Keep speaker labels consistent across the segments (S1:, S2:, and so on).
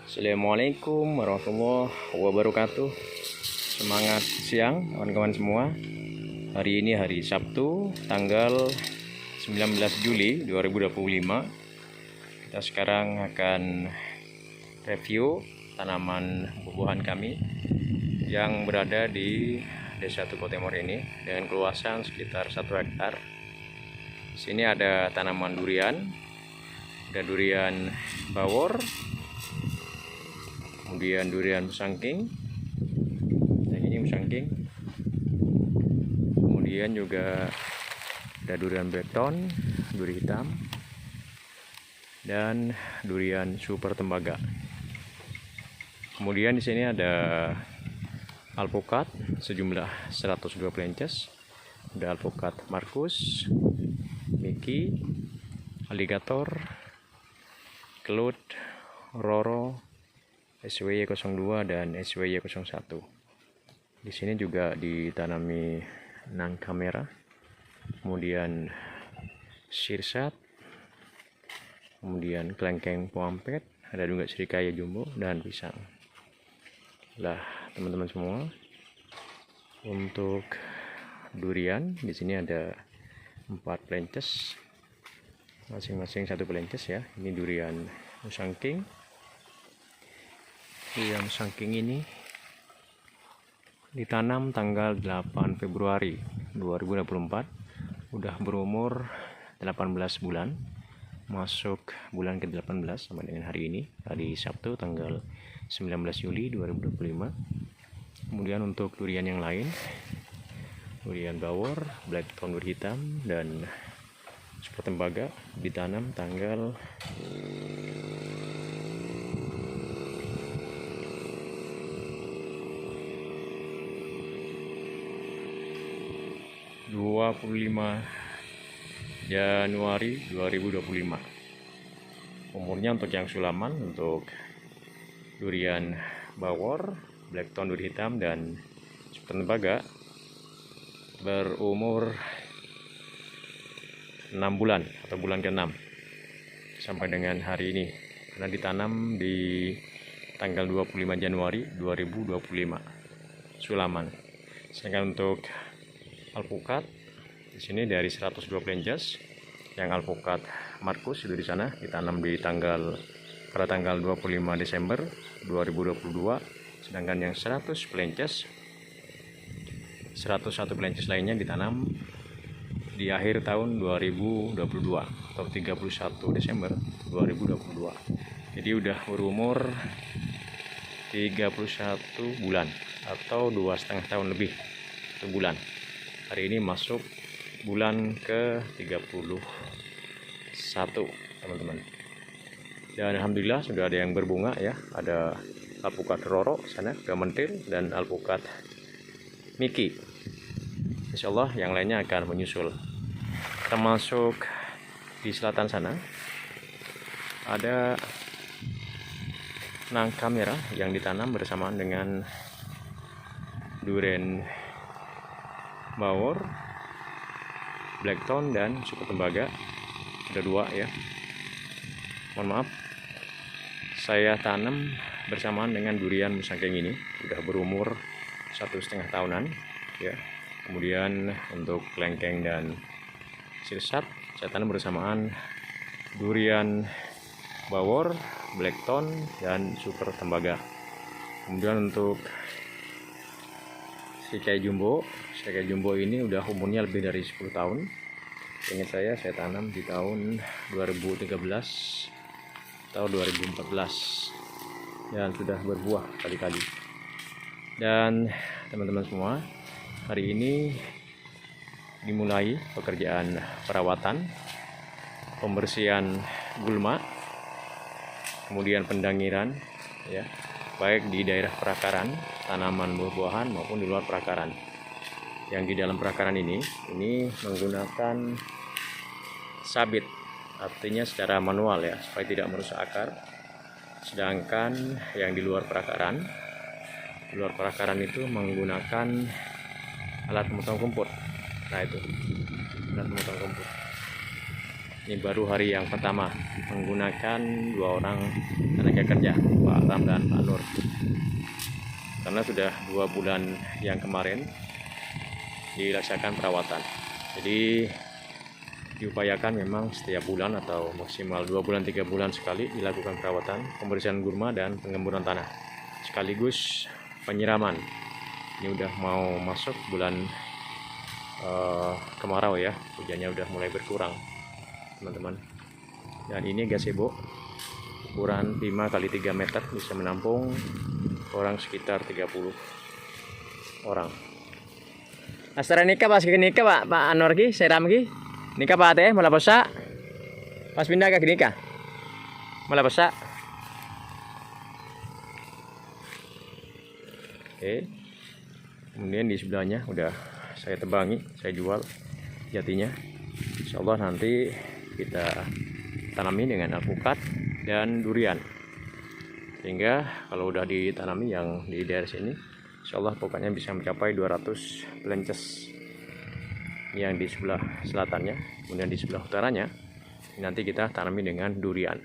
S1: Assalamualaikum warahmatullahi wabarakatuh. Semangat siang kawan-kawan semua. Hari ini hari Sabtu tanggal 19 Juli 2025. Kita sekarang akan review tanaman buah-buahan kami yang berada di Desa Tugu Timur ini dengan keluasan sekitar 1 hektar. Di sini ada tanaman durian, ada durian bawor, kemudian durian musangking, yang ini musangking, kemudian juga ada durian blackthorn, duri hitam, dan durian super tembaga. Kemudian di sini ada alpukat sejumlah 102 plences, ada alpukat Markus, Mickey, Alligator, Kelut, Roro, SWY02 dan SWY01. Di sini juga ditanami nangka merah, kemudian sirsat, kemudian kelengkeng poampet, ada juga srikaya jumbo dan pisang. Lah, teman-teman semua, untuk durian di sini ada 4 plences, masing-masing 1 plences ya. Ini durian musangking. Durian musangking ini ditanam tanggal 8 Februari 2024, udah berumur 18 bulan, masuk bulan ke-18 sampai dengan hari ini, hari Sabtu tanggal 19 Juli 2025. Kemudian untuk durian yang lain, durian bawor, blackthorn duri hitam, dan super tembaga ditanam tanggal 25 Januari 2025. Umurnya untuk yang sulaman, untuk durian bawor, blackthorn duri hitam, dan super tembaga berumur 6 bulan atau bulan ke-6 sampai dengan hari ini, karena ditanam di tanggal 25 Januari 2025 sulaman. Sedangkan untuk alpukat di sini dari 102 plences, yang alpukat Markus itu di sana ditanam pada tanggal 25 Desember 2022, sedangkan yang 100 plences 101 plences lainnya ditanam di akhir tahun 2022 atau 31 Desember 2022. Jadi udah berumur 31 bulan atau 2,5 tahun lebih, 1 bulan. Hari ini masuk bulan ke-31, teman-teman. Dan alhamdulillah sudah ada yang berbunga ya. Ada alpukat Roro sana udah mentil, dan alpukat Mickey. Insyaallah yang lainnya akan menyusul. Kita masuk di selatan sana, ada nangka merah yang ditanam bersamaan dengan durian bawor, blackthorn, dan super tembaga. Ada 2 ya. Mohon maaf, saya tanam bersamaan dengan durian musangking ini, udah berumur 1,5 tahunan ya. Kemudian untuk kelengkeng dan sirsat saya tanam bersamaan durian bawor, blackthorn, dan super tembaga. Kemudian untuk srikaya jumbo ini udah umurnya lebih dari 10 tahun. Ingat saya tanam di tahun 2013 atau 2014 dan sudah berbuah kali-kali. Dan teman-teman semua, hari ini dimulai pekerjaan perawatan, pembersihan gulma, kemudian pendangiran ya, baik di daerah perakaran tanaman buah-buahan maupun di luar perakaran. Yang di dalam perakaran ini menggunakan sabit, artinya secara manual ya, supaya tidak merusak akar. Sedangkan yang di luar perakaran itu menggunakan alat pemotong rumput. Nah, itu alat pemotong rumput. Ini baru hari yang pertama menggunakan 2 orang tenaga kerja, Pak Ram dan Pak Nur. Karena sudah 2 bulan yang kemarin dilaksanakan perawatan. Jadi diupayakan memang setiap bulan atau maksimal 2 bulan 3 bulan sekali dilakukan perawatan, pembersihan gurma dan penggemburan tanah sekaligus penyiraman. Ini udah mau masuk bulan kemarau ya, hujannya udah mulai berkurang teman-teman. Dan ini gazebo ukuran 5 x 3 meter, bisa menampung orang sekitar 30 orang. Astara nikah pas nikah Pak Anwar ki seram ki nikah Pak teh malah bosa pas pindah ke nikah malah bosa. Oke, kemudian di sebelahnya udah saya tebangi, saya jual jatinya. Insya Allah nanti kita tanami dengan alpukat dan durian, sehingga kalau udah ditanami yang di daerah sini, insya Allah pokoknya bisa mencapai 200 pelences yang di sebelah selatannya. Kemudian di sebelah utaranya nanti kita tanami dengan durian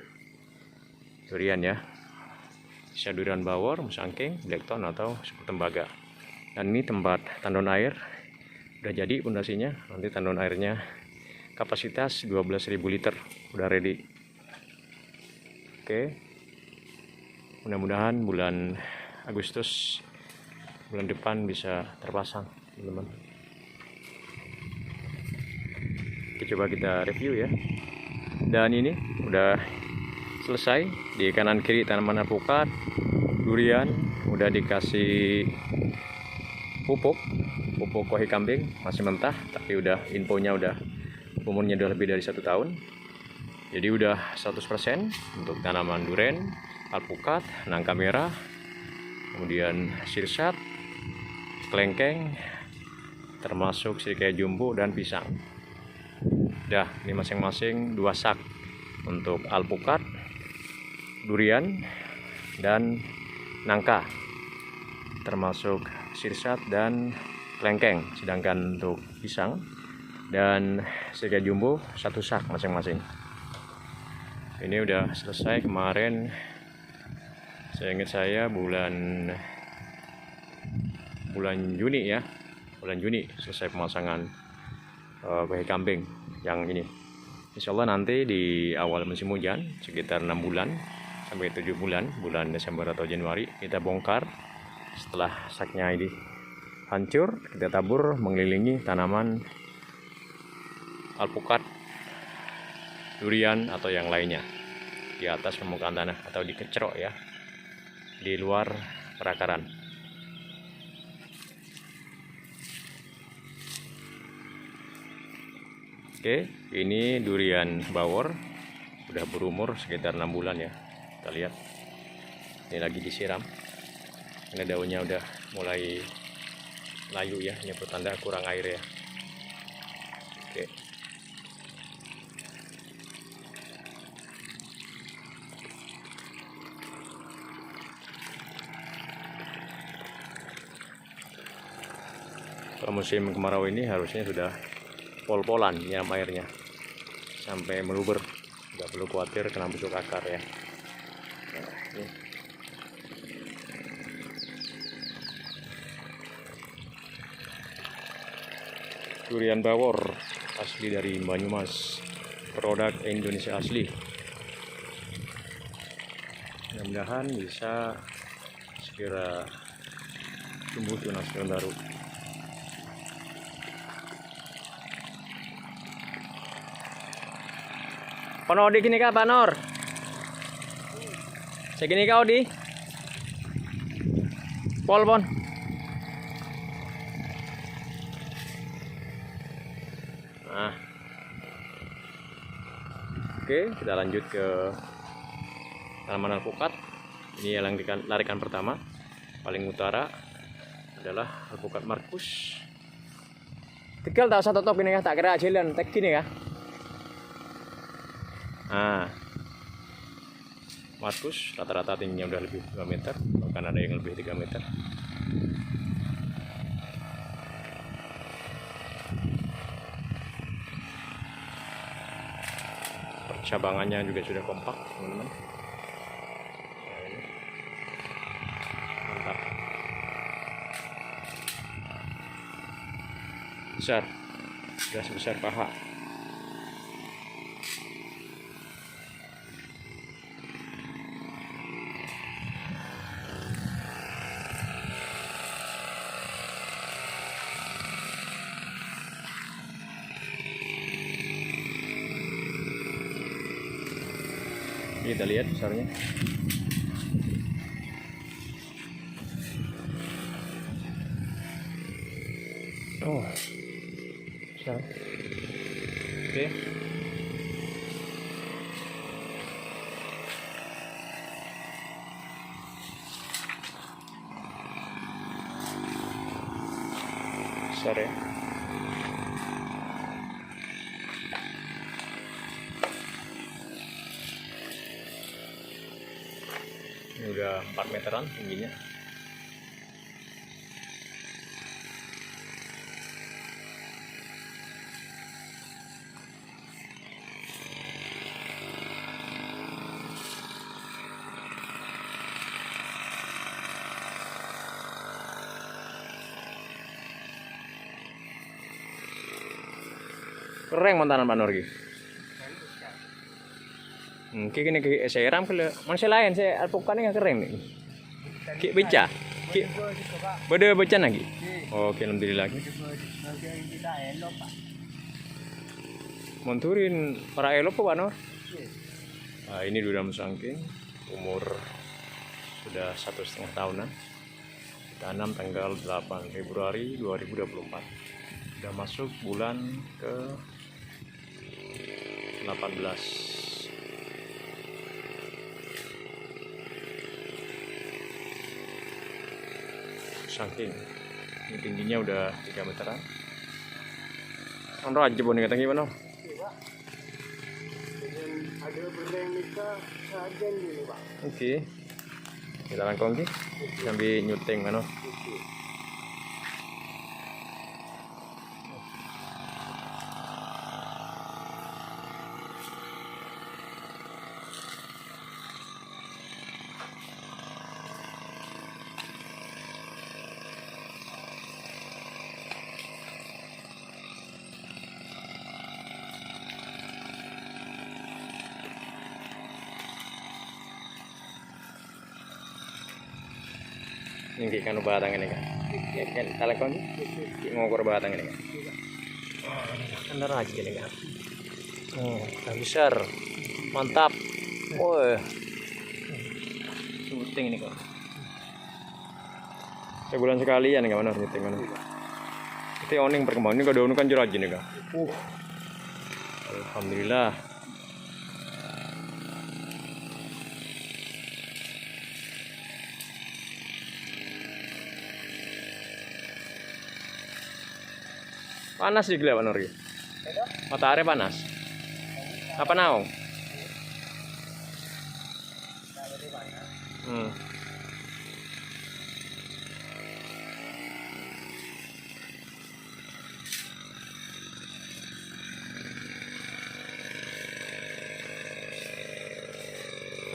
S1: ya, bisa durian bawor, musangking, blackthorn atau suku tembaga. Dan ini tempat tandon air udah jadi pondasinya, nanti tandon airnya kapasitas 12.000 liter udah ready. Oke, mudah-mudahan bulan Agustus bulan depan bisa terpasang teman-teman. Oke, coba kita review ya. Dan ini udah selesai, di kanan kiri tanaman alpukat, durian, udah dikasih pupuk kohi kambing, masih mentah tapi udah infonya udah umurnya udah lebih dari 1 tahun. Jadi udah 100% untuk tanaman duren, alpukat, nangka merah, kemudian sirsat, kelengkeng, termasuk sirikaya jumbo dan pisang. Dah, ini masing-masing 2 sak untuk alpukat, durian, dan nangka, termasuk sirsat dan kelengkeng. Sedangkan untuk pisang dan sirikaya jumbo 1 sak masing-masing. Ini udah selesai kemarin, saya ingat saya bulan Juni ya, bulan Juni selesai pemasangan kohi kambing yang ini. Insya Allah nanti di awal musim hujan sekitar 6 bulan sampai 7 bulan Desember atau Januari kita bongkar. Setelah saknya ini hancur, kita tabur mengelilingi tanaman alpukat, durian atau yang lainnya di atas permukaan tanah atau dikecerok ya, di luar perakaran. Oke, ini durian bawor udah berumur sekitar 6 bulan ya. Kita lihat ini lagi disiram, ini daunnya udah mulai layu ya, ini pertanda kurang air ya. Oke, kalau musim kemarau ini harusnya sudah pol-polan nyiram airnya sampai meluber, nggak perlu khawatir kena busuk akar ya. Nah, ini. Durian bawor asli dari Banyumas, produk Indonesia asli. Mudah-mudahan bisa segera tumbuh tunas daun baru. Kono Odi gini kah Pak Nur? Segini kah Odi? Pol pon. Nah, oke, kita lanjut ke tanaman alpukat. Ini yang larikan pertama, paling utara adalah alpukat Markus. Tegal tak usah tutup ini kah, tak kira jalan tek gini kah? Nah, Markus rata-rata tingginya udah lebih 2 meter, bahkan ada yang lebih 3 meter. cabangannya juga sudah kompak, teman-teman. Mantap. Besar, sudah sebesar paha. Kita lihat besarnya. Oh, besar. Oke. Besar ya. Ini udah 4 meteran tingginya. Keren mantanan Pak Nur iki. Kini saya ram kalau manusia lain saya alpukan yang keren nih. Ki beca, ki beda beca lagi. Oke, alhamdulillah. Monturin para elok Pak Nur. Nah, ini Duda Musangking, umur sudah 1,5 tahunan. Ditanam tanggal 8 Februari 2024. Sudah masuk bulan ke 18. Musangking. Ini tingginya udah 3 meteran. Ono aja bon kata gimana?
S2: Ada berdeng nikah sajen dulu, Pak.
S1: Oke. Kita langkong ki. Sambil nyuting mana? Ini kan batang ini kan. Kan telepon ngokor batang ini kan. Kan aja ini kan. Oh, besar. Mantap. Wah. Syuting ini kok. Sebulan sekali ya nih mana syuting mana. Itu oning perkembangan ini kalau daun kan jeraj ini kan. Alhamdulillah. Panas juga Pak Nur. Matahari panas. Apa naung?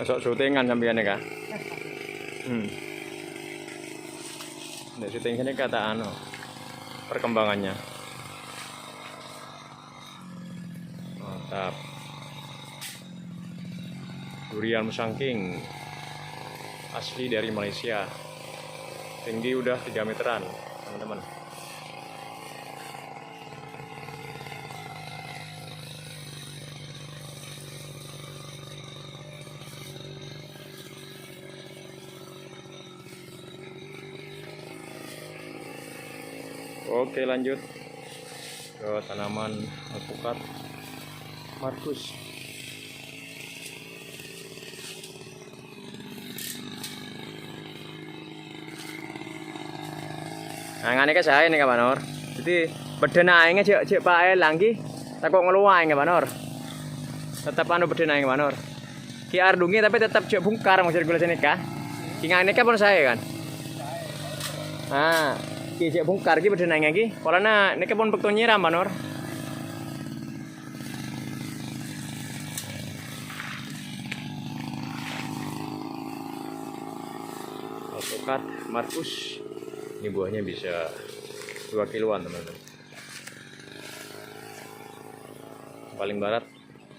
S1: Masuk syutingan sampean ya, Kak? Nek syuting sini kata anu perkembangannya. Mantap. Durian Musangking asli dari Malaysia. Tinggi udah 3 meteran, teman-teman. Oke, lanjut ke tanaman alpukat Markus. Nah, ngene ke saya nih Pak Nur. Jadi beden ae cek Pak lagi takut ngeluai Pak Nur. Tetap anu beden ae Pak Nur. Ki ardungi tapi tetap cek bungkar maksud gula sini kah? Ki ngene ke pun saya kan. Nah, ki cek bungkar ki beden ae iki. Polana niki pun bekto nyiram Pak Nur. alpukat Markus. Ini buahnya bisa 2 kiloan teman-teman. Paling barat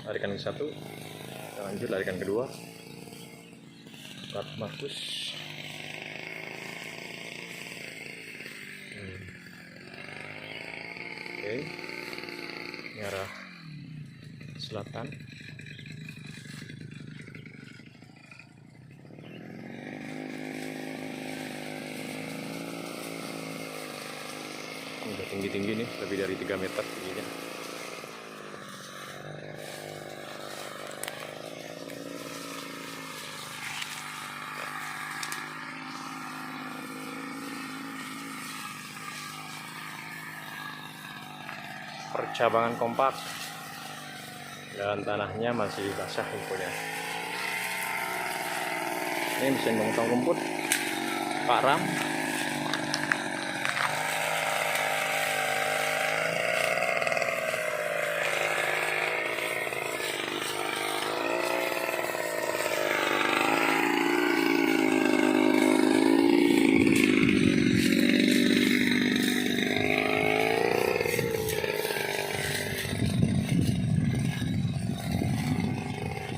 S1: larikan ke 1, kita lanjut larikan kedua. Alpukat Markus. Oke, ini arah selatan. Udah tinggi-tinggi nih, lebih dari 3 meter tingginya. Percabangan kompak dan tanahnya masih basah infonya. Ini mesin pemotong rumput Pak Ram.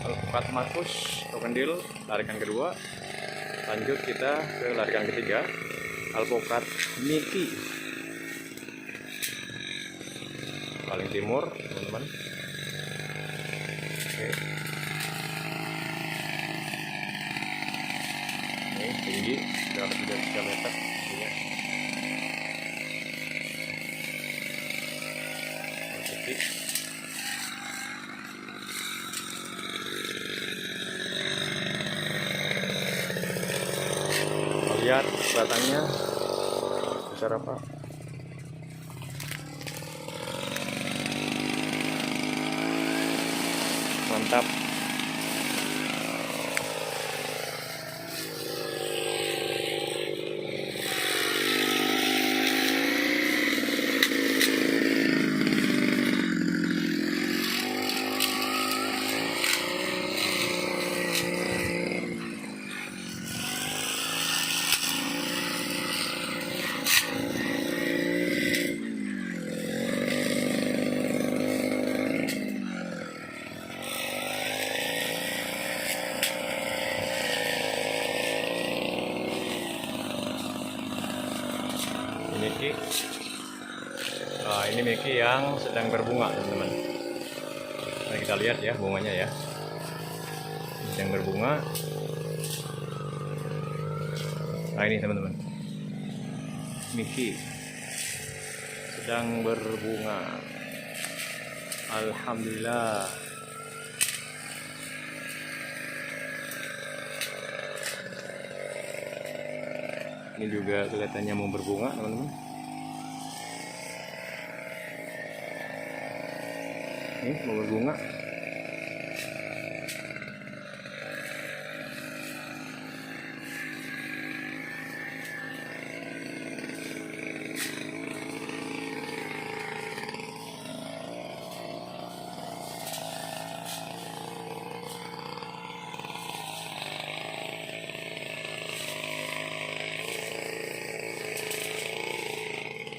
S1: Alpukat Markus Rokendil larikan kedua. Lanjut kita ke larikan ketiga, alpukat Miki paling timur teman-teman. Oke. Ini tinggi sudah lebih dari 3 meter tingginya. Oke. Lihat batangnya besar apa. Mantap. Miki. Nah, ini Miki yang sedang berbunga teman-teman. Mari kita lihat ya bunganya ya. Sedang berbunga. Nah ini teman-teman, Miki sedang berbunga. Alhamdulillah. Ini juga kelihatannya mau berbunga teman-teman. Ini mau berbunga.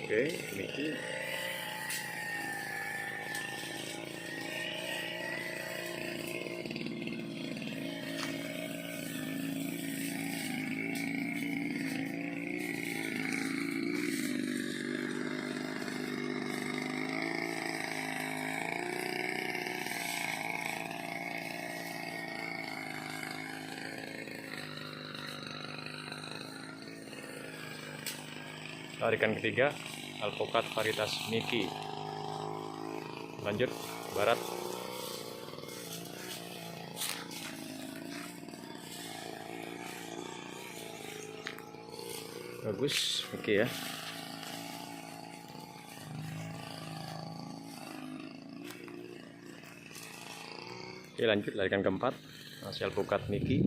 S1: Oke, Miki. Tarikan ketiga, alpukat varietas Miki. Lanjut barat. Bagus, Miki ya. Oke, lanjut larikan keempat, masih alpukat Miki.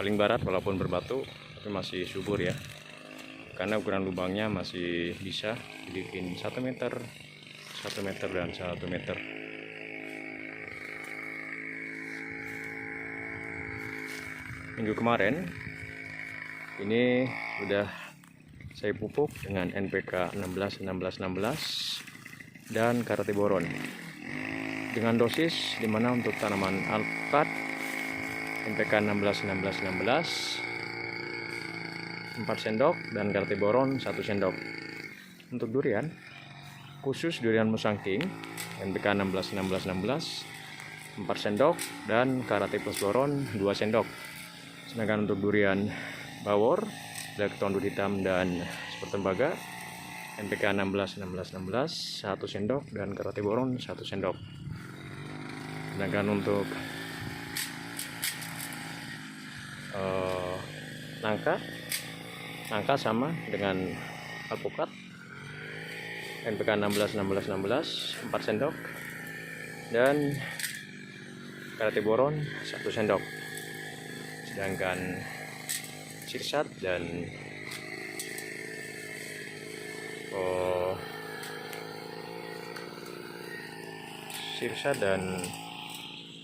S1: Paling barat walaupun berbatu, tapi masih subur ya. Karena ukuran lubangnya masih bisa dibikin 1 meter, 1 meter dan 1 meter. Minggu kemarin ini sudah saya pupuk dengan NPK 16 dan karate boron dengan dosis dimana untuk tanaman alpukat NPK 16 4 sendok dan karate boron 1 sendok. Untuk durian khusus durian musangking NPK 16 4 sendok dan karate plus boron 2 sendok. Sedangkan untuk durian bawor, black tondut hitam dan super tembaga NPK 16 1 sendok dan karate boron 1 sendok. Sedangkan untuk nangka sama dengan alpukat NPK 16 4 sendok dan karate boron 1 sendok. Sedangkan sirsat dan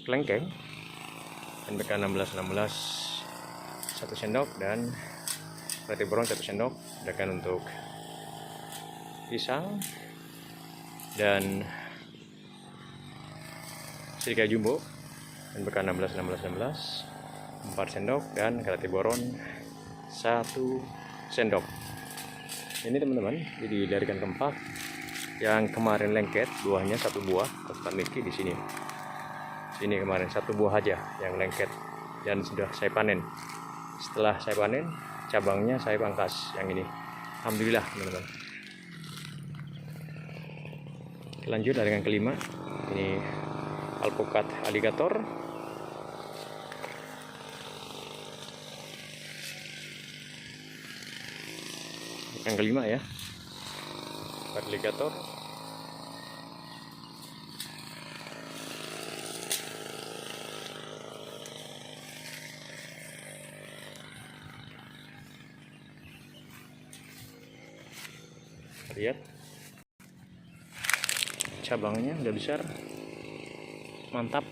S1: kelengkeng NPK 16 1 sendok dan karate boron 1 sendok. Sedangkan untuk pisang dan silika jumbo NPK 16 4 sendok dan karate boron 1 sendok. Ini teman-teman, jadi dari ikan kempak yang kemarin lengket buahnya 1 buah Pak Miki di sini. Sini kemarin 1 buah aja yang lengket dan sudah saya panen. Setelah saya panen, cabangnya saya pangkas yang ini. Alhamdulillah teman-teman. Lanjut dari yang kelima, ini alpukat aligator. Yang kelima ya, alligator. Lihat cabangnya udah besar, mantap.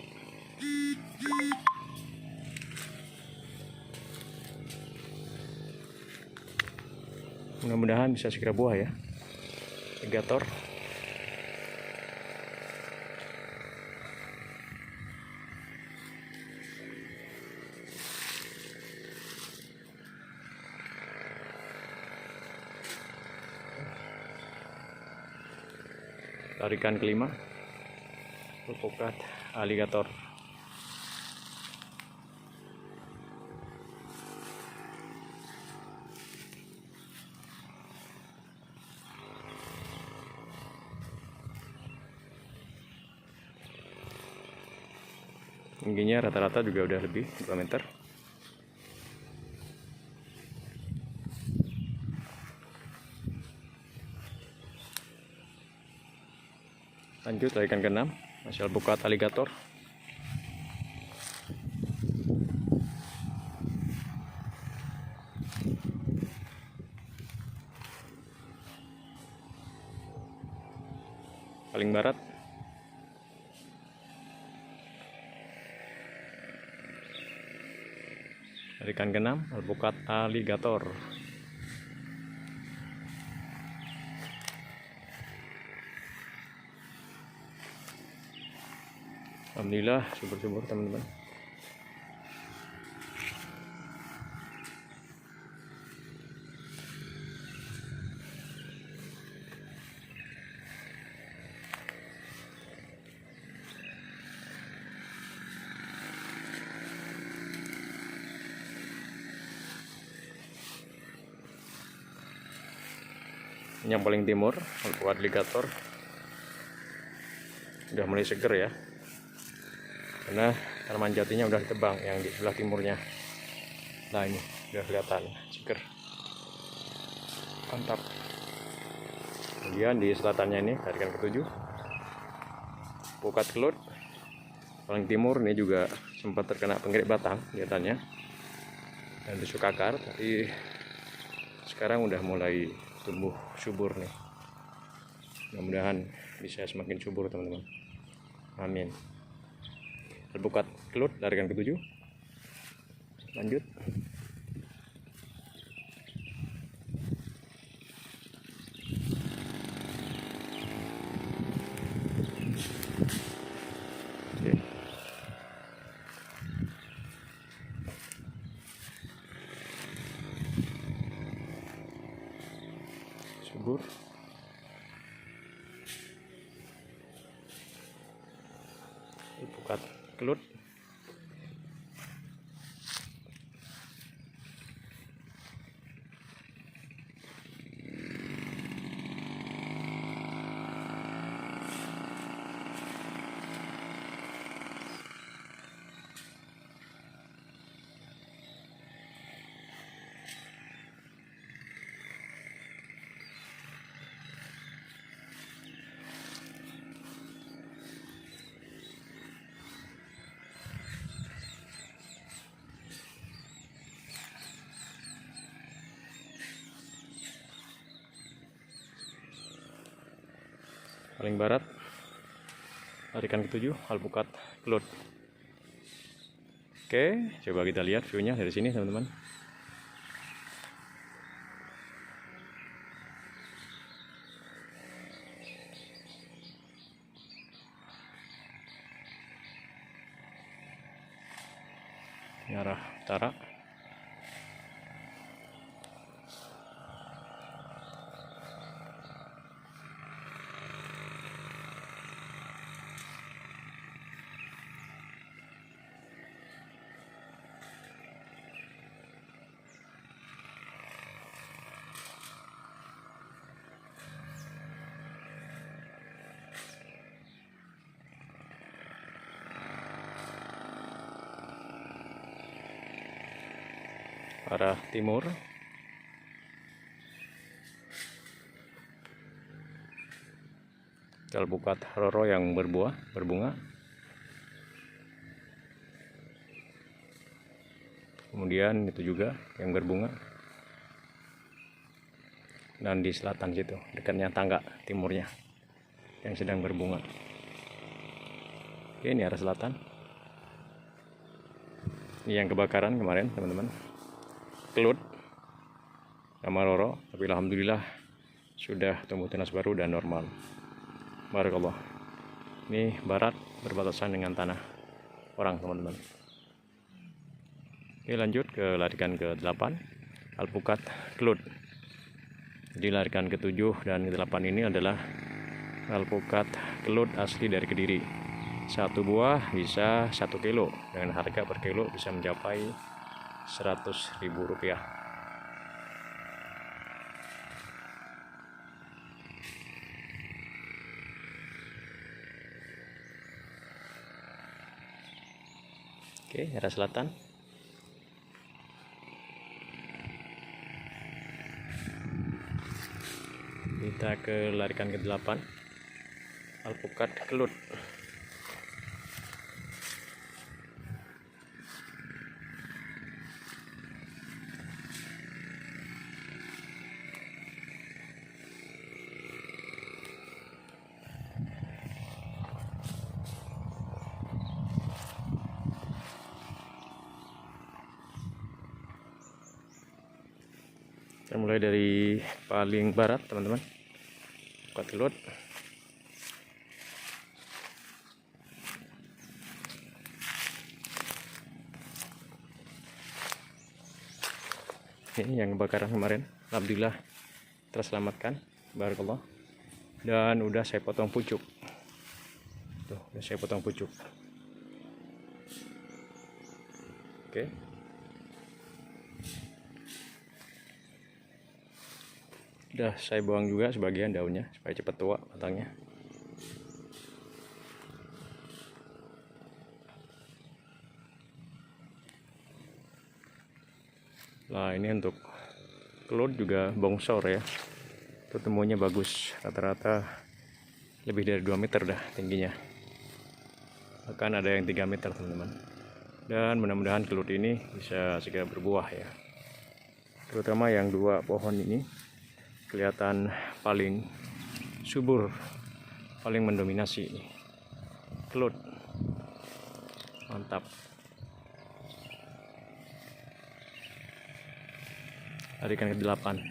S1: Mudah-mudahan bisa segera buah ya, alligator. Tarikan kelima, alpukat aligator. Tingginya rata-rata juga udah lebih 2 meter. Lanjut tarikan ke-6, masih alpukat aligator. Paling barat. Tarikan ke-6, alpukat aligator. Alhamdulillah subur-subur teman-teman. Yang paling timur, alpukat aligator udah mulai seger ya, karena tanaman jatinya udah ditebang yang di sebelah timurnya. Nah ini udah kelihatan seger, mantap. Kemudian di selatannya ini tarikan ke-7, alpukat kelut paling timur. Ini juga sempat terkena penggerik batang kelihatannya dan tusuk akar, tapi sekarang udah mulai tumbuh subur nih. Mudah-mudahan bisa semakin subur teman-teman, amin. Alpukat kelut tarikan ke-7. Lanjut subur. Alpukat kelut. Paling barat tarikan ke-7 alpukat kelut. Oke, coba kita lihat view-nya dari sini teman-teman. Ini arah utara. Arah timur. Alpukat roro yang berbunga. Kemudian itu juga yang berbunga. Dan di selatan situ, dekatnya tangga timurnya yang sedang berbunga. Oke, ini arah selatan. Ini yang kebakaran kemarin teman-teman. Kelut sama roro, tapi alhamdulillah sudah tumbuh tunas baru dan normal. Barakallah. Ini barat berbatasan dengan tanah orang teman-teman. Oke, lanjut ke larikan ke-8 alpukat kelut. Jadi larikan ke-7 dan ke-8 ini adalah alpukat kelut asli dari Kediri. Satu buah bisa 1 kilo dengan harga per kilo bisa mencapai Rp100.000. Oke, arah selatan. Kita ke larikan ke-8 alpukat kelut. Kita mulai dari paling barat teman-teman, alpukat kelut. Ini yang kebakaran kemarin, alhamdulillah terselamatkan, barakallah. Dan udah saya potong pucuk. Tuh, udah saya potong pucuk. Oke. Udah saya buang juga sebagian daunnya supaya cepat tua batangnya. Nah, ini untuk kelut juga bongsor ya. Itu temunya bagus, rata-rata lebih dari 2 meter dah tingginya. Bahkan ada yang 3 meter teman-teman. Dan mudah-mudahan kelut ini bisa segera berbuah ya. Terutama yang 2 pohon ini kelihatan paling subur, paling mendominasi ini. Kelut. Mantap. Larikan ke-8.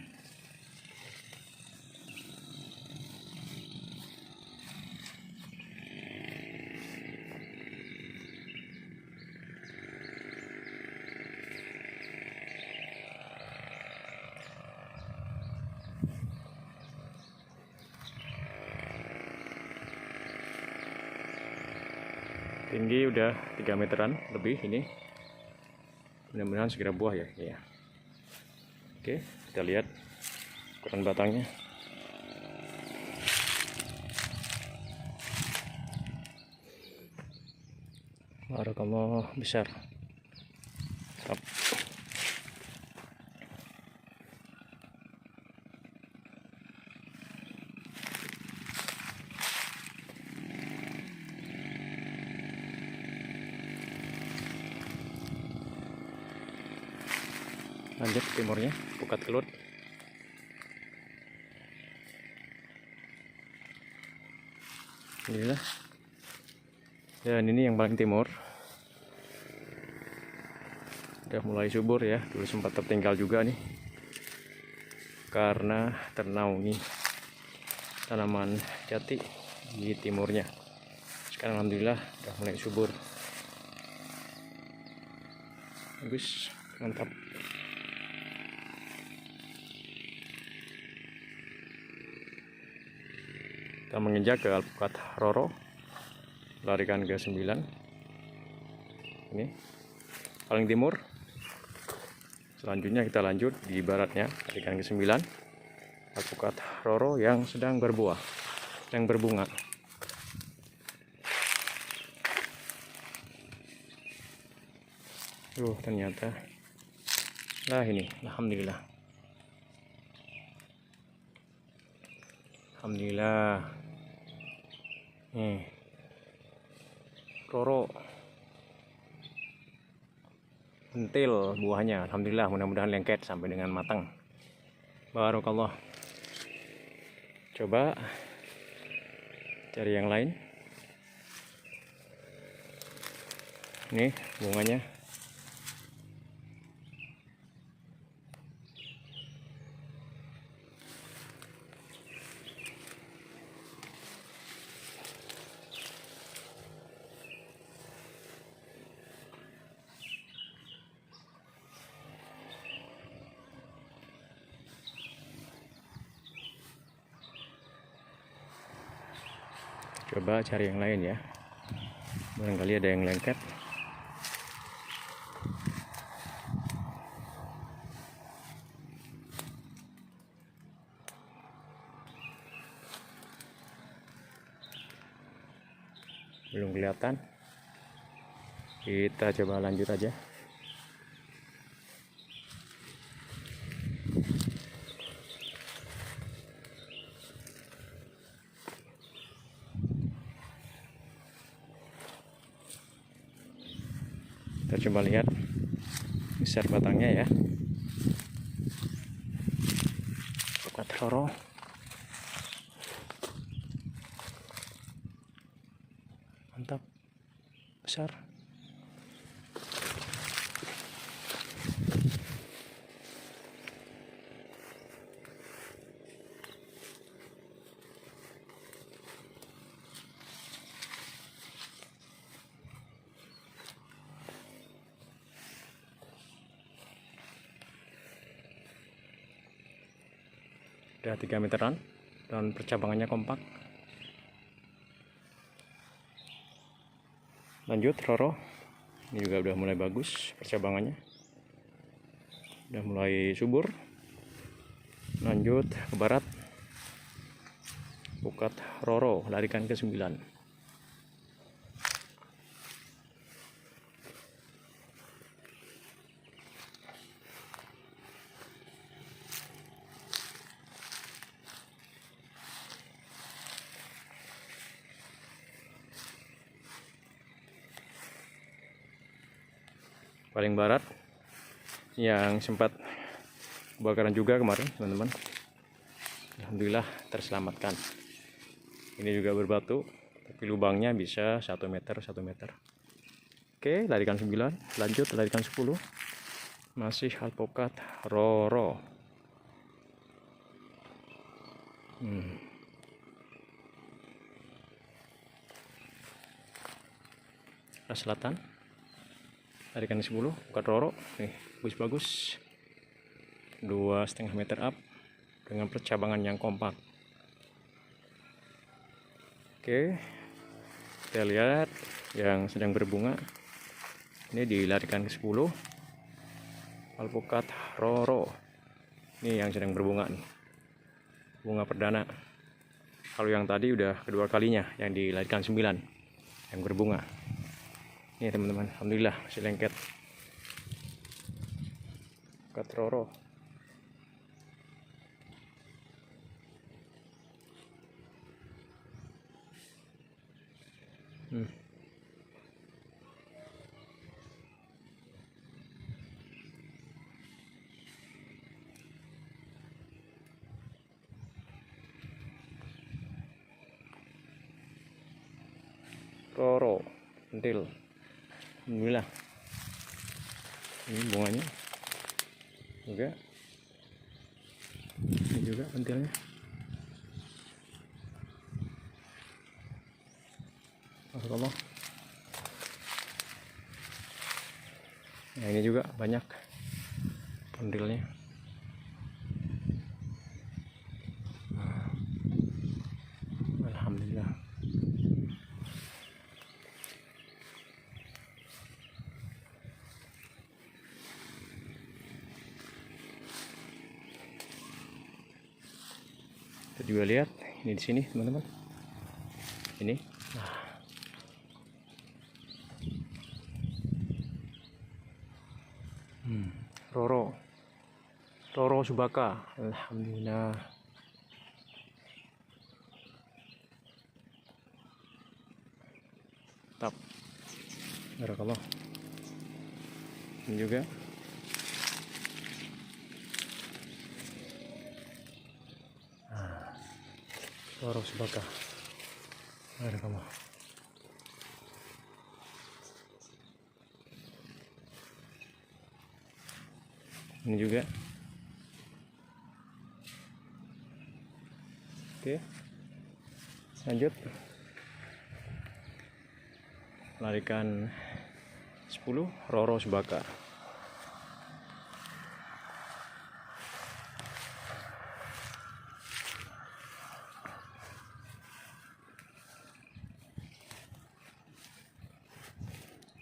S1: tinggi udah 3 meteran lebih ini. Mudah-mudahan segera buah ya. Iya. Oke, kita lihat ukuran batangnya. Barakallah, besar. Mantap. Lanjut timurnya, pukat kelut. Inilah. Dan ini yang paling timur. Udah mulai subur ya, dulu sempat tertinggal juga nih. Karena ternaungi tanaman jati di timurnya. Sekarang alhamdulillah udah mulai subur. Bagus, mantap. Kita menginjak ke alpukat Roro, larikan ke 9. Ini paling timur. Selanjutnya kita lanjut di baratnya, larikan ke 9, alpukat Roro yang sedang berbuah, yang berbunga. Ternyata ini alhamdulillah. Alhamdulillah. Nih, Roro pentil buahnya, alhamdulillah. Mudah-mudahan lengket sampai dengan matang. Barakallah. Coba cari yang lain. Nih bunganya. Coba cari yang lain ya, barangkali ada yang lengket. Belum kelihatan. Kita coba lanjut aja. Kita coba lihat besar batangnya ya. Pukat Roro. Mantap. Besar. Udah 3 meteran dan percabangannya kompak. Lanjut Roro, ini juga udah mulai bagus percabangannya, udah mulai subur. Lanjut ke barat, pukat Roro, larikan ke 9. Paling barat yang sempat kebakaran juga kemarin teman-teman, alhamdulillah terselamatkan. Ini juga berbatu tapi lubangnya bisa 1 meter 1 meter. Oke, larikan 9, lanjut larikan 10, masih alpukat Roro. Arah selatan, larikan 10, pukat Roro. Nih, bagus-bagus, 2,5 meter up dengan percabangan yang kompak. Oke, Kita lihat yang sedang berbunga. Ini dilarikan ke 10. Alpukat Roro. Ini yang sedang berbunga nih. Bunga perdana. Kalau yang tadi udah kedua kalinya yang dilarikan 9 yang berbunga. Ini teman-teman, alhamdulillah masih lengket. Alpukat Roro. Roro, pentil. Alhamdulillah. Ini bunganya juga. Ini juga pentilnya. Masya. Nah, ini juga banyak pentilnya. Alhamdulillah. Kita juga lihat ini di sini teman-teman. Ini. Nah. Roro Subaka. Alhamdulillah. Tap. Barakallah. Ini juga. Roro Subaka. Barakallah. Ini juga. Oke, lanjut. Larikan 10 Roro Subaka.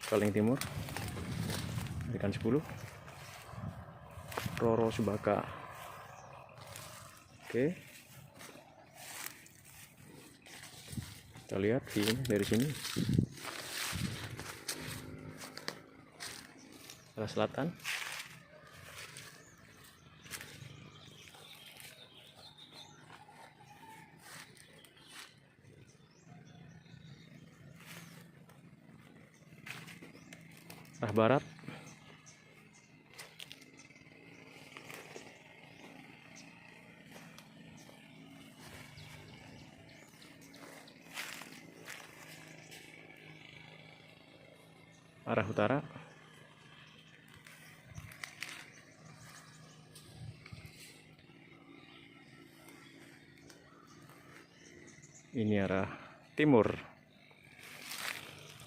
S1: Paling timur larikan 10 Roro Subaka. Oke, kita lihat ini dari sini arah selatan. Arah barat. Arah utara. Ini arah timur.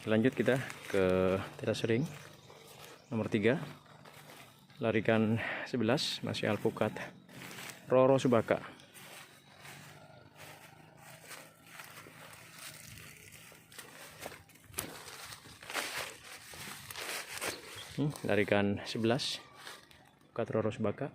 S1: Lanjut kita ke teras ring nomor 3. Larikan 11 masih alpukat Roro Subaka. Larikan 11 alpukat Roro Subaka.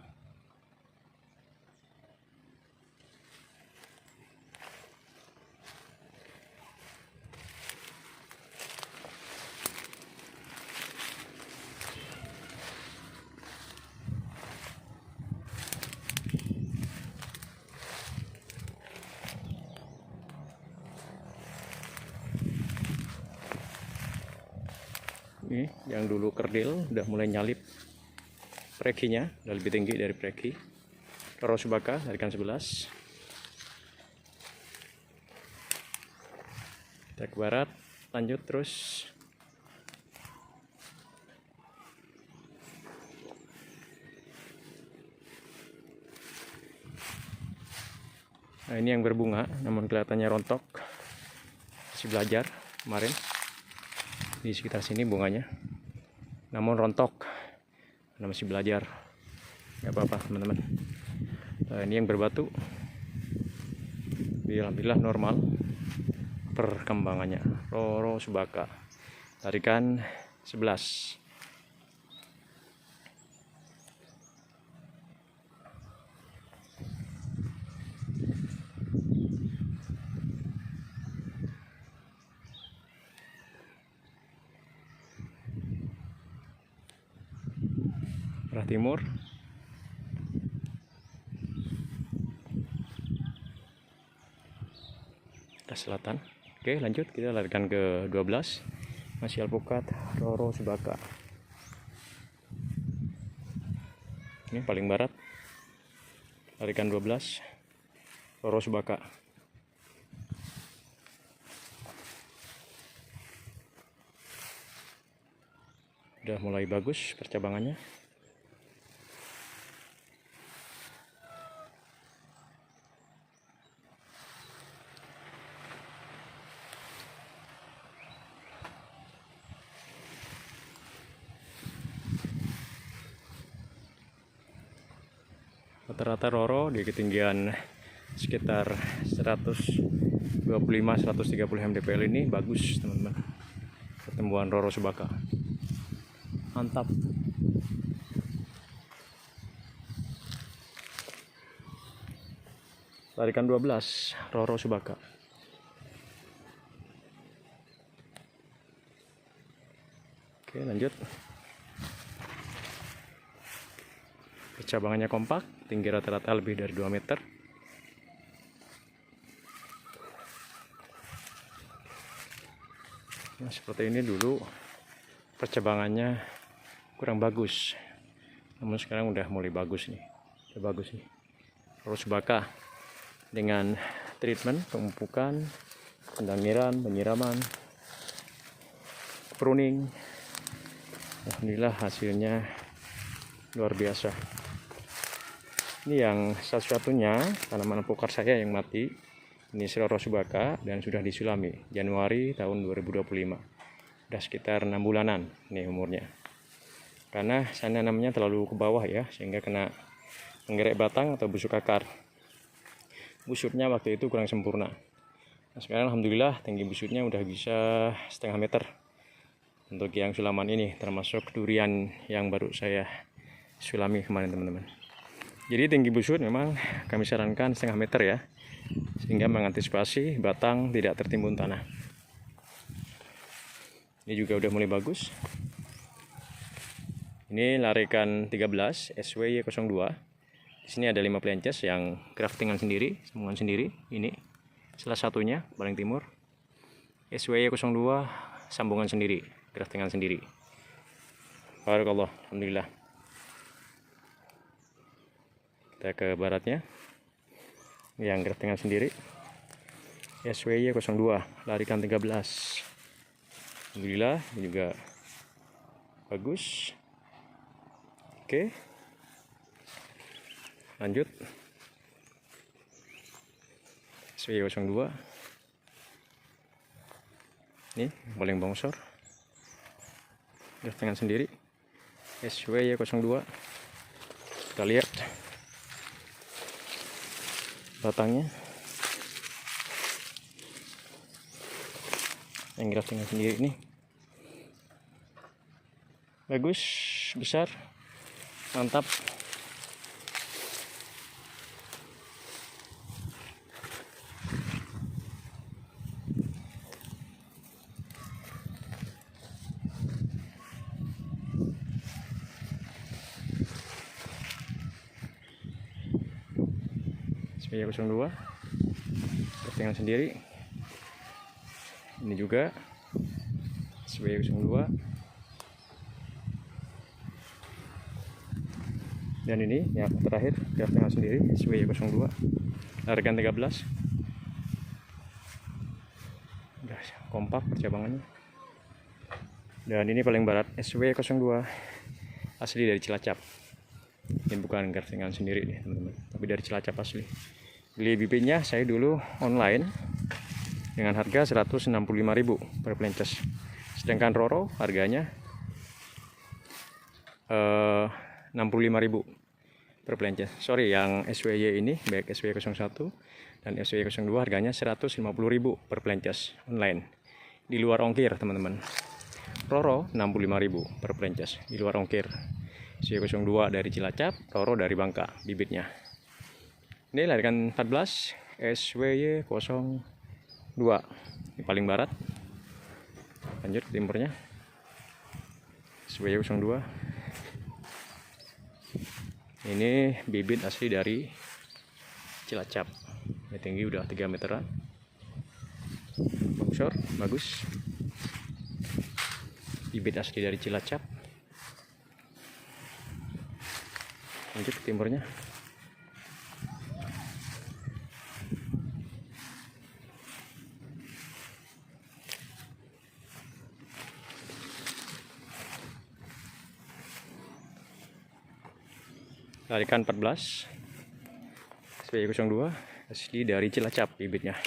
S1: Ini yang dulu kerdil udah mulai nyalip prekinya, udah lebih tinggi dari preki. Roro Subaka larikan 11. Kita ke barat, lanjut terus. Nah, ini yang berbunga, namun kelihatannya rontok. Masih belajar kemarin. Di sekitar sini bunganya, namun rontok karena masih belajar. Nggak apa-apa teman-teman. Nah, ini yang berbatu, alhamdulillah normal. perkembangannya. Roro Subaka, tarikan 11. Arah timur. Arah selatan. Oke, lanjut kita larikan ke 12. Masih alpukat Roro Subaka. Ini paling barat. Larikan 12. Roro Subaka. Udah mulai bagus percabangannya. Rata-rata Roro di ketinggian sekitar 125-130 mdpl ini bagus teman-teman. Pertumbuhan Roro Subaka mantap. Tarikan 12 Roro Subaka. Oke, lanjut. Cabangannya kompak, tinggi rata-rata lebih dari 2 meter. Nah, seperti ini dulu percabangannya kurang bagus, namun sekarang udah mulai bagus nih. Udah bagus nih. Roro Subaka dengan treatment pemupukan, pendangiran, penyiraman, pruning. Alhamdulillah hasilnya luar biasa. Ini yang satu-satunya tanaman alpukat saya yang mati. Ini Roro Subaka dan sudah disulami Januari tahun 2025. Udah sekitar 6 bulanan nih umurnya. Karena saya nanamnya terlalu ke bawah ya, sehingga kena menggerek batang atau busuk akar. Busuknya waktu itu kurang sempurna. Nah, sekarang alhamdulillah tinggi busuknya udah bisa setengah meter. Untuk yang sulaman ini termasuk durian yang baru saya sulami kemarin teman-teman. Jadi tinggi busuk memang kami sarankan setengah meter ya, sehingga mengantisipasi batang tidak tertimbun tanah. Ini juga udah mulai bagus. Ini larikan 13 SWY02. Di sini ada 5 plences yang graftingan sendiri, sambungan sendiri. Ini salah satunya paling timur. SWY02 sambungan sendiri, graftingan sendiri. Barakallah, alhamdulillah. Kita ke baratnya, yang graftingan sendiri SWY02 larikan 13. Alhamdulillah ini juga bagus. Oke, lanjut SWY02. Ini paling bongsor, graftingan sendiri SWY02. Kita lihat batangnya yang graftingan sendiri ini bagus, besar, mantap. SWY02 graftingan sendiri. Ini juga SWY02. Dan ini yang terakhir graftingan sendiri SWY02 larikan 13. Udah kompak percabangannya. Dan ini paling barat SWY02 asli dari Cilacap. Ini bukan graftingan sendiri nih teman-teman, tapi dari Cilacap asli. Beli bibitnya saya dulu online dengan harga 165.000 per plences. Sedangkan Roro harganya 65.000. per plences. Sorry, yang SWY ini baik SWY 01 dan SWY 02 harganya 150.000 per plences online. Di luar ongkir, teman-teman. Roro 65.000 per plences di luar ongkir. SWY 02 dari Cilacap, Roro dari Bangka bibitnya. Ini larikan 14 SWY 02. Ini paling barat. Lanjut ke timurnya. SWY 02. Ini bibit asli dari Cilacap. Ini tinggi udah 3 meteran. Bongsor, bagus. Bibit asli dari Cilacap. Lanjut ke timurnya. Larikan 14 SWY 02 asli dari Cilacap bibitnya.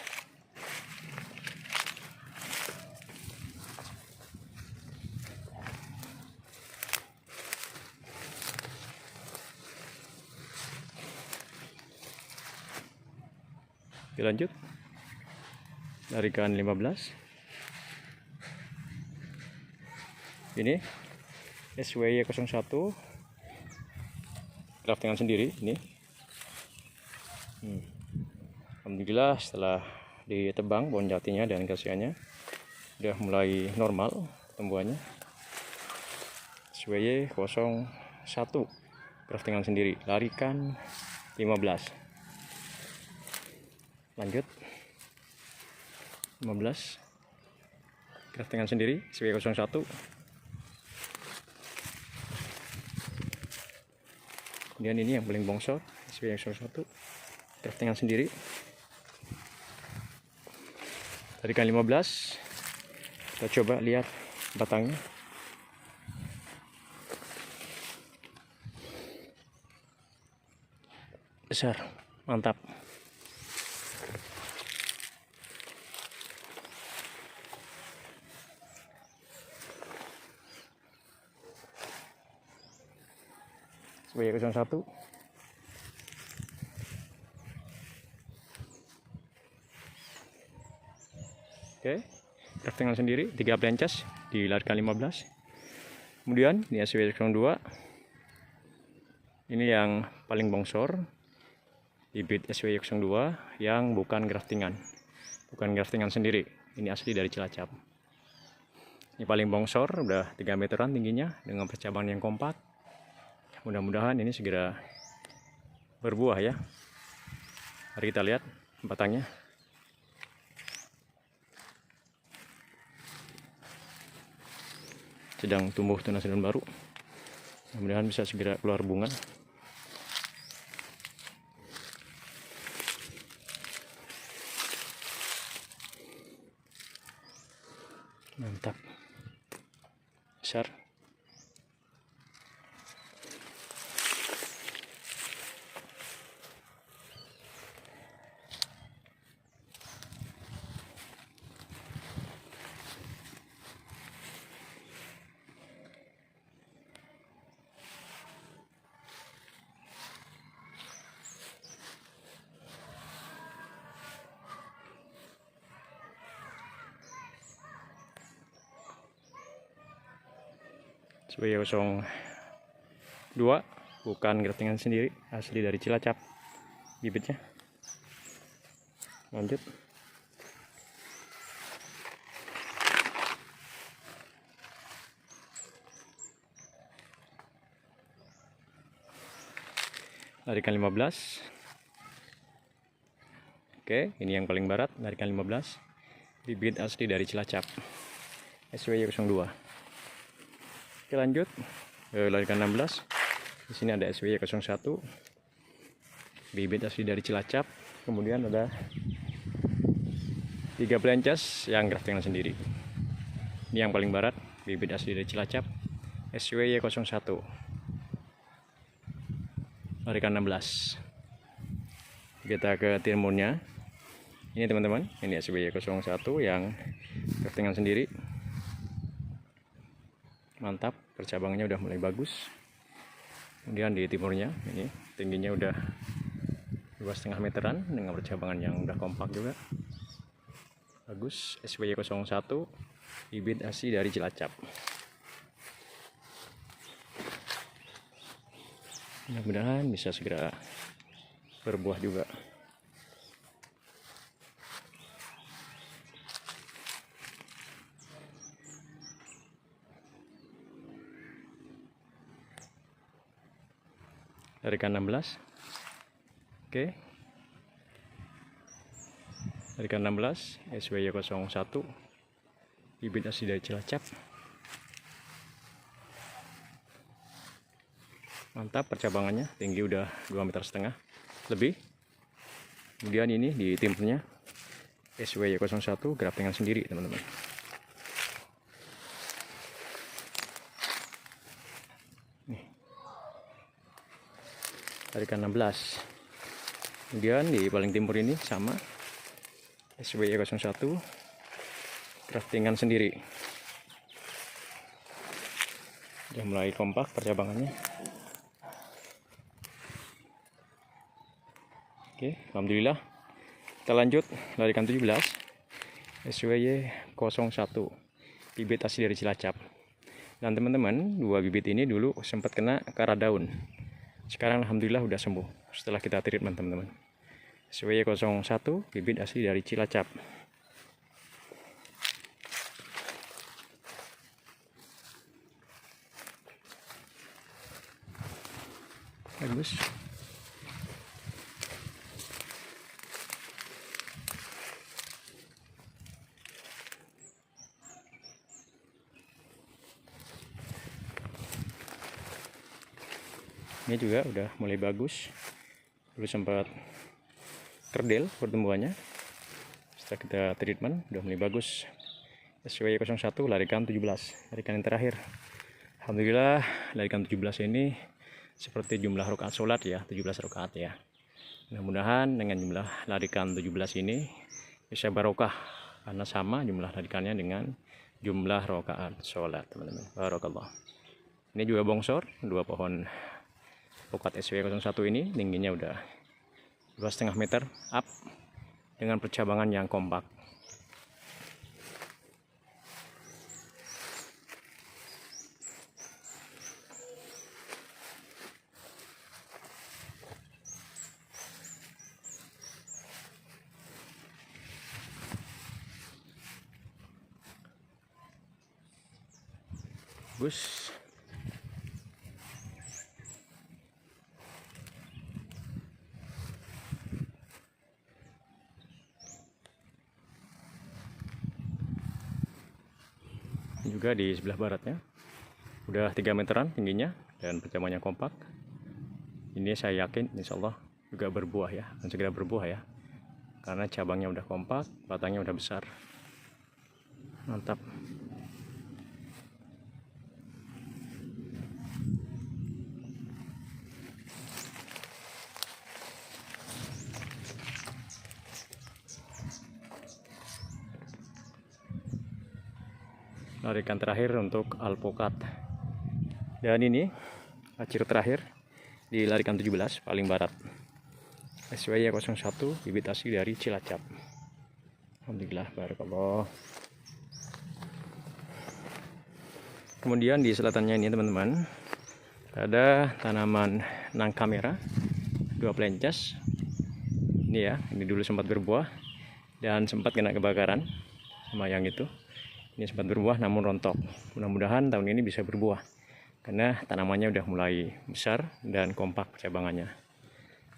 S1: Lanjut larikan 15. Ini SWY 01 craftingan sendiri ini. Alhamdulillah setelah ditebang pohon jatinya dan kasiannya udah mulai normal pertumbuhannya. SWY 01 craftingan sendiri, larikan 15. Lanjut 15 craftingan sendiri SWY 01. Kemudian ini yang paling bongsor SWY 01 craftingan sendiri, larikan 15. Kita coba lihat batangnya. Besar, mantap. SWY 01. Oke, craftingan sendiri 3 plences dilarikan 15. Kemudian ini SWY 02. Ini yang paling bongsor, bibit SWY 02 yang bukan graftingan sendiri. Ini asli dari Cilacap. Ini paling bongsor, udah 3 meteran tingginya dengan percabangan yang kompak. Mudah-mudahan ini segera berbuah ya. Mari kita lihat batangnya. Sedang tumbuh tunas daun baru. Mudah-mudahan bisa segera keluar bunga. Mantap. Besar. SWY 02 bukan graftingan sendiri, asli dari Cilacap bibitnya. Lanjut larikan 15. Oke, ini yang paling barat, larikan 15, bibit asli dari Cilacap SWY 02. Oke, lanjut larikan 16. Di sini ada SWY 01, bibit asli dari Cilacap. Kemudian ada 3 plences yang graftingan sendiri. Ini yang paling barat, bibit asli dari Cilacap SWY 01, larikan 16. Kita ke timurnya. Ini teman-teman, ini SWY 01 yang graftingan sendiri. Mantap, percabangannya udah mulai bagus. Kemudian di timurnya ini tingginya udah 2,5 meteran dengan percabangan yang udah kompak juga. Bagus. SWY 01 bibit ASI dari Cilacap. Mudah-mudahan bisa segera berbuah juga. Tarikan 16. Oke. Tarikan 16 SWY 01 bibit ASI dari Cilacap. Mantap, percabangannya tinggi udah 2,5 meter lebih. Kemudian ini di timurnya SWY 01 graftingan sendiri, teman-teman. Tarikan 16. Kemudian di paling timur ini sama SWY 01 graftingan sendiri. Sudah mulai kompak percabangannya. Oke, alhamdulillah. Kita lanjut larikan 17 SWY 01 bibit ASI dari Cilacap. Dan teman-teman, dua bibit ini dulu sempat kena karat daun. Sekarang alhamdulillah udah sembuh setelah kita treatment, teman-teman. SWY 01 bibit ASI dari Cilacap. Bagus. Ini juga udah mulai bagus. Dulu sempat kerdil pertumbuhannya. Setelah kita treatment udah mulai bagus. SWY 01 larikan 17, larikan yang terakhir. Alhamdulillah larikan 17 ini seperti jumlah rakaat sholat ya, 17 rakaat ya. Mudah-mudahan dengan jumlah larikan 17 ini bisa barokah karena sama jumlah larikannya dengan jumlah rakaat sholat, teman-teman. Barakallah. Ini juga bongsor, dua pohon pokat SWY 01 ini tingginya udah 2,5 meter up dengan percabangan yang kompak. Bagus. Juga di sebelah baratnya udah 3 meteran tingginya dan percabangannya kompak. Ini saya yakin insya Allah juga berbuah ya, dan segera berbuah ya, karena cabangnya udah kompak, batangnya udah besar. Mantap. Larikan terakhir untuk alpukat. Dan ini acir terakhir di larikan 17 paling barat. SWY 01 bibit ASI dari Cilacap. Alhamdulillah, barakallah. Kemudian di selatannya ini teman-teman ada tanaman nangka merah, 2 pelencas. Ini ya, ini dulu sempat berbuah dan sempat kena kebakaran sama yang itu. Ini sempat berbuah namun rontok. Mudah-mudahan tahun ini bisa berbuah karena tanamannya udah mulai besar dan kompak cabangannya.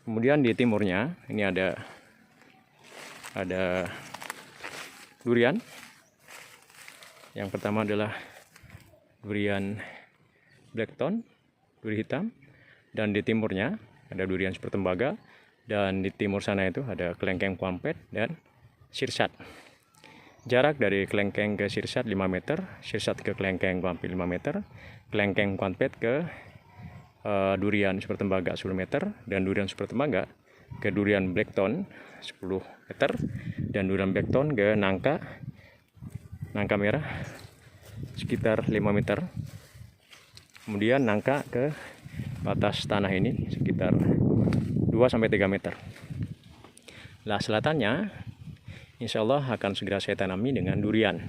S1: Kemudian di timurnya ini ada durian. Yang pertama adalah durian blackthorn, duri hitam, dan di timurnya ada durian super tembaga, dan di timur sana itu ada kelengkeng kuampet dan sirsat. Jarak dari kelengkeng ke sirsat 5 meter, sirsat ke kelengkeng kuampet 5 meter, kelengkeng kuampet ke durian super tembaga 10 meter, dan durian super tembaga ke durian blackthorn 10 meter, dan durian blackthorn ke nangka merah sekitar 5 meter. Kemudian nangka ke batas tanah ini sekitar 2-3 meter. Nah, selatannya insya Allah akan segera saya tanami dengan durian.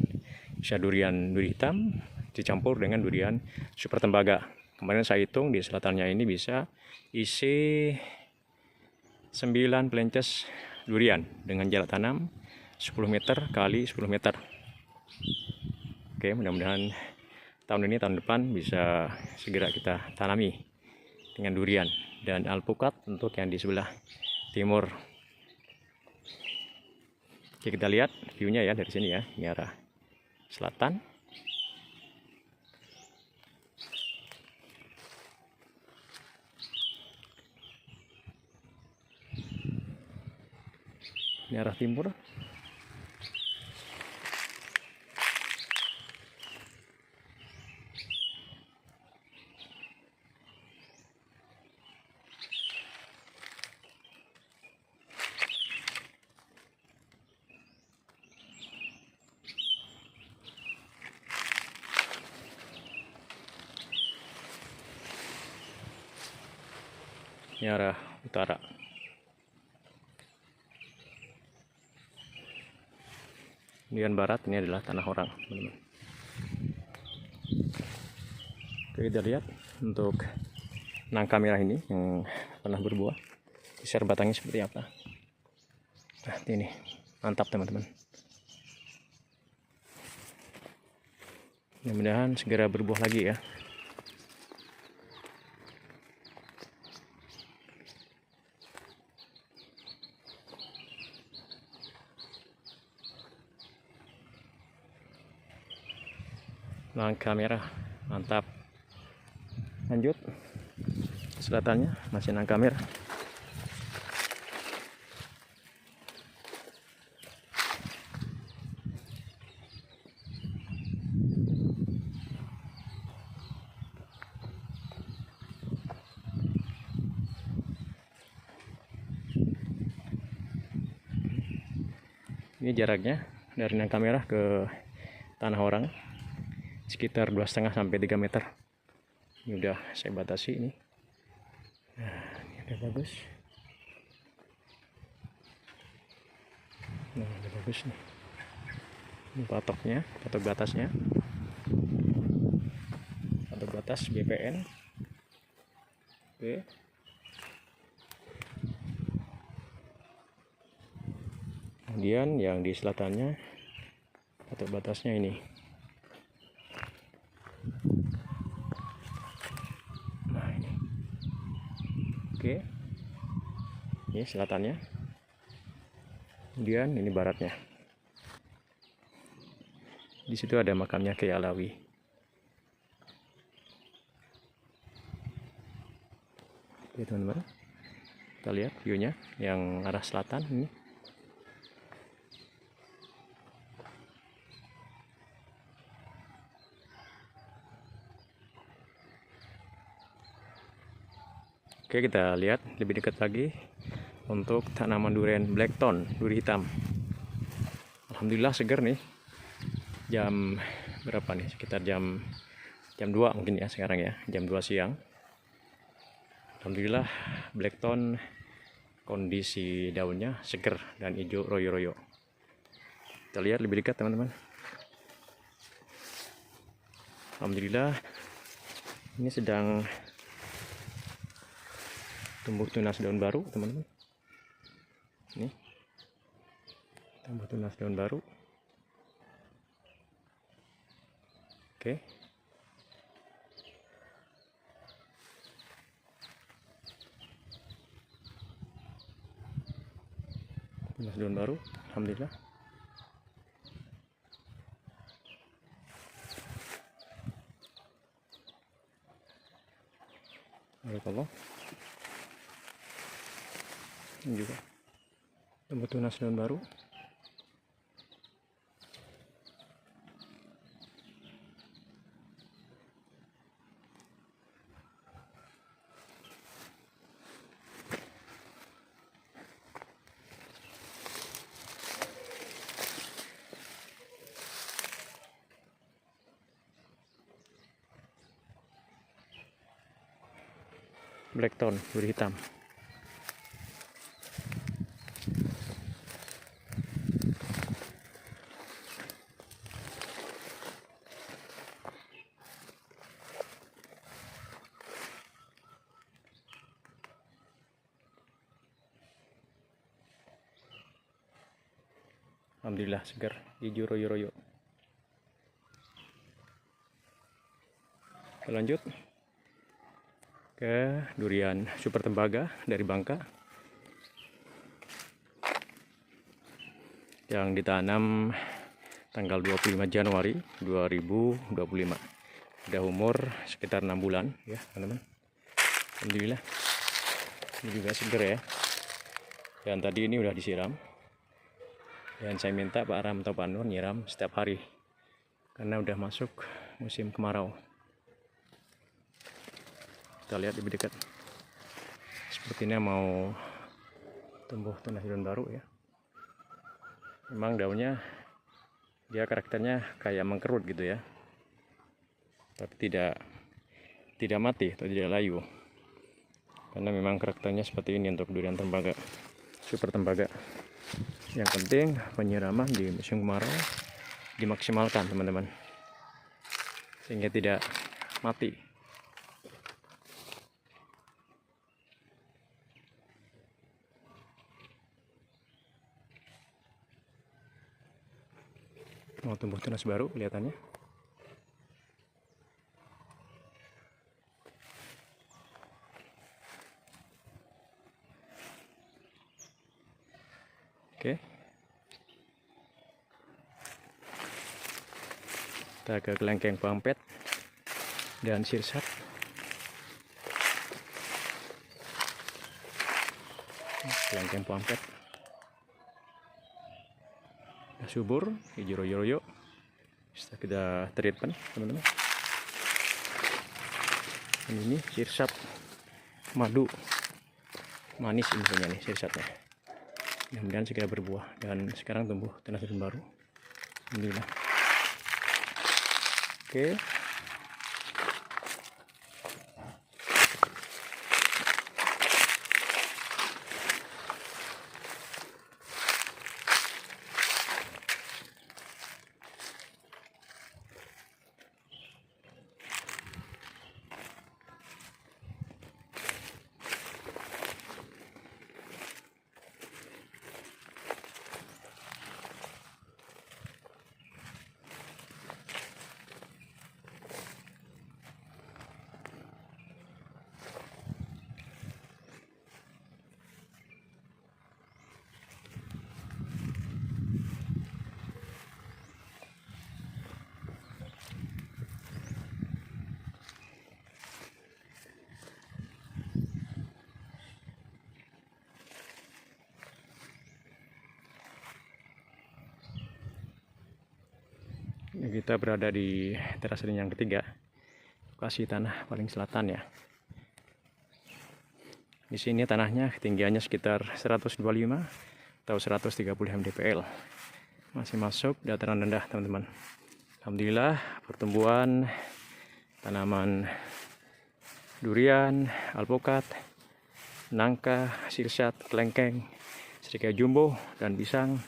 S1: Bisa durian duri hitam dicampur dengan durian super tembaga. Kemarin saya hitung di selatannya ini bisa isi 9 plences durian dengan jarak tanam 10 meter kali 10 meter. Oke, mudah-mudahan tahun ini, tahun depan bisa segera kita tanami dengan durian dan alpukat untuk yang di sebelah timur. Oke, kita lihat view-nya ya dari sini ya. Ini arah selatan. Ini arah timur. Ini arah utara. Kemudian barat ini adalah tanah orang, teman-teman. Oke, kita lihat untuk nangka merah ini yang pernah berbuah. Share batangnya seperti apa. Nah, ini mantap teman-teman. Mudah-mudahan segera berbuah lagi ya. Nangka merah, mantap. Lanjut, selatannya masih nangka merah. Ini jaraknya dari nangka merah ke tanah orang sekitar 2,5-3 meter. Ini udah saya batasi ini. Nah, ini udah bagus. Nah, udah bagus nih. Ini patoknya, patok batasnya. Patok batas BPN. Oke. Kemudian yang di selatannya patok batasnya ini. Nah, ini. Oke. Ini selatannya. Kemudian ini baratnya. Di situ ada makamnya Kiai Alawi. Oke, teman-teman. Kita lihat view-nya yang arah selatan ini. Oke, kita lihat lebih dekat lagi untuk tanaman durian blackthorn, duri hitam. Alhamdulillah segar nih. Jam berapa nih? Sekitar jam 2 mungkin ya sekarang ya, jam 2 siang. Alhamdulillah blackthorn kondisi daunnya segar dan hijau royo-royo. Kita lihat lebih dekat teman-teman. Alhamdulillah ini sedang tumbuh tunas daun baru teman-teman. Ini tumbuh tunas daun baru. Oke. Tunas daun baru, alhamdulillah. Barakallah. Ini juga tumbuh tunas daun baru. blackthorn, duri hitam. Alhamdulillah segar, hijau royo-royo. Kita lanjut ke durian super tembaga dari Bangka yang ditanam tanggal 25 Januari 2025. Udah umur sekitar 6 bulan ya teman-teman. Alhamdulillah ini juga segar ya, dan tadi ini udah disiram. Dan saya minta Pak Ram atau Pak Nur nyiram setiap hari karena udah masuk musim kemarau. Kita lihat lebih dekat. Sepertinya mau tumbuh tunas daun baru ya. Memang daunnya dia karakternya kayak mengkerut gitu ya. Tapi tidak mati atau tidak layu. Karena memang karakternya seperti ini untuk durian tembaga, super tembaga. Yang penting penyiraman di musim kemarau dimaksimalkan teman-teman, sehingga tidak mati. Mau tumbuh tunas baru kelihatannya. Oke. Kita ke kelengkeng pampet dan sirsat. Kelengkeng pampet udah subur, hijau royo-royo. Bisa kita treatment teman-teman. Ini sirsat madu, manis intinya nih sirsatnya. Mudah-mudahan segera berbuah dan sekarang tumbuh tunas daun baru. Alhamdulillah. Oke. Kita berada di teras yang ketiga, lokasi tanah paling selatan ya. Di sini tanahnya ketinggiannya sekitar 125 atau 130 mdpl. Masih masuk dataran rendah teman-teman. Alhamdulillah pertumbuhan tanaman durian, alpukat, nangka, sirsat, kelengkeng, serikaya jumbo, dan pisang,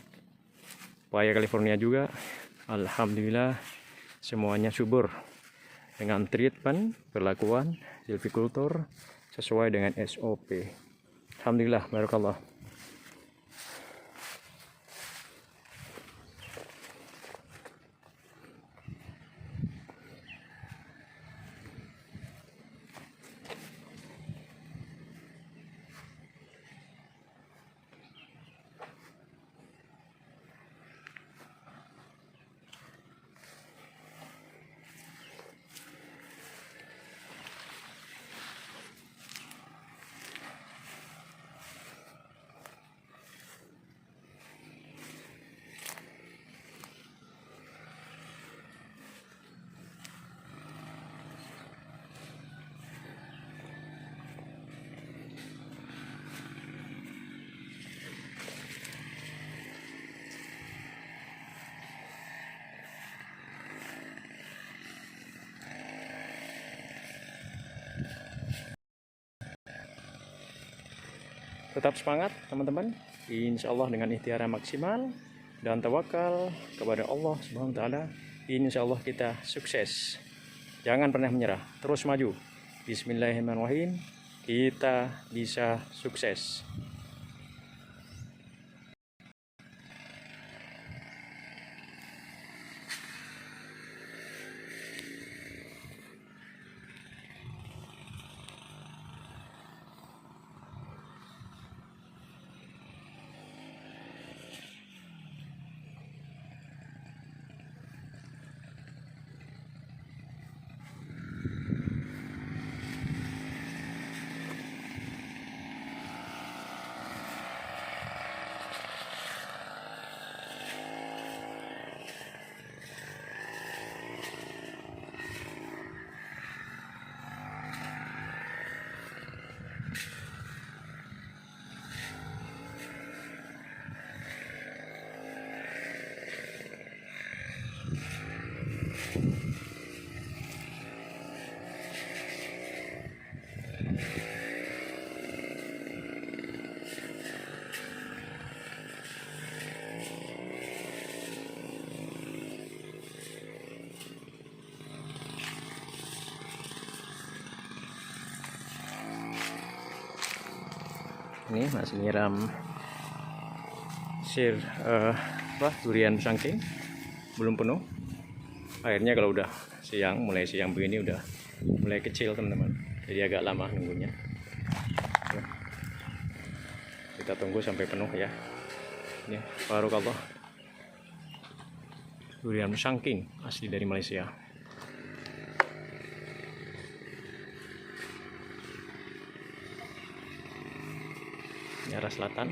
S1: paya California juga. Alhamdulillah semuanya subur dengan treatment perlakuan silvicultur sesuai dengan SOP. Alhamdulillah, barakallah. Tetap semangat teman-teman. Insya Allah dengan ikhtiar yang maksimal dan tawakal kepada Allah Subhanahu wa taala, insya Allah kita sukses. Jangan pernah menyerah, terus maju. Bismillahirrahmanirrahim, kita bisa sukses. Ini masih nyiram durian sangking, belum penuh. Airnya kalau udah siang, mulai siang begini udah mulai kecil teman-teman, jadi agak lama nunggunya. Kita tunggu sampai penuh ya. Ini barakallah, durian sangking asli dari Malaysia. Ini arah selatan.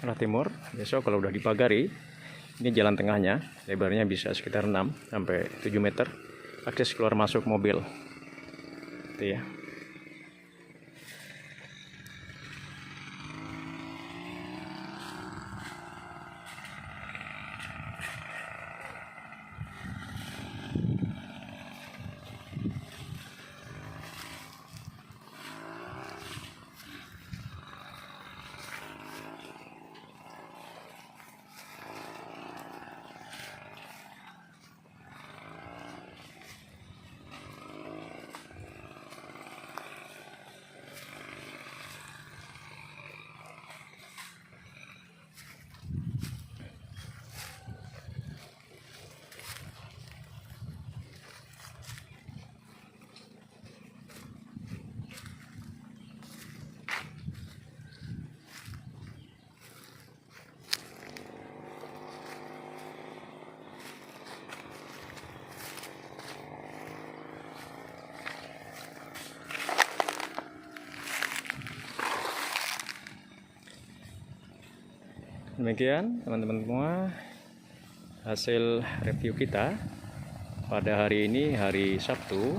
S1: Arah timur. Besok kalau udah dipagari, ini jalan tengahnya, lebarnya bisa sekitar 6 sampai 7 meter. Akses keluar masuk mobil. Itu ya. Demikian teman-teman semua, hasil review kita pada hari ini, hari Sabtu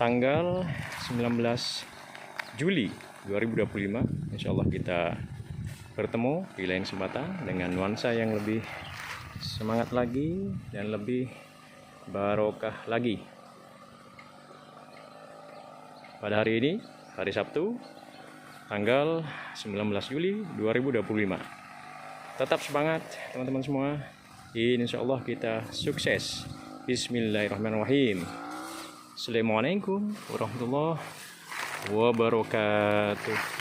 S1: tanggal 19 Juli 2025. Insya Allah kita bertemu di lain kesempatan dengan nuansa yang lebih semangat lagi dan lebih barokah lagi. Pada hari ini, hari Sabtu tanggal 19 Juli 2025. Tetap semangat teman-teman semua. Insya Allah kita sukses. Bismillahirrahmanirrahim. Assalamualaikum warahmatullahi wabarakatuh.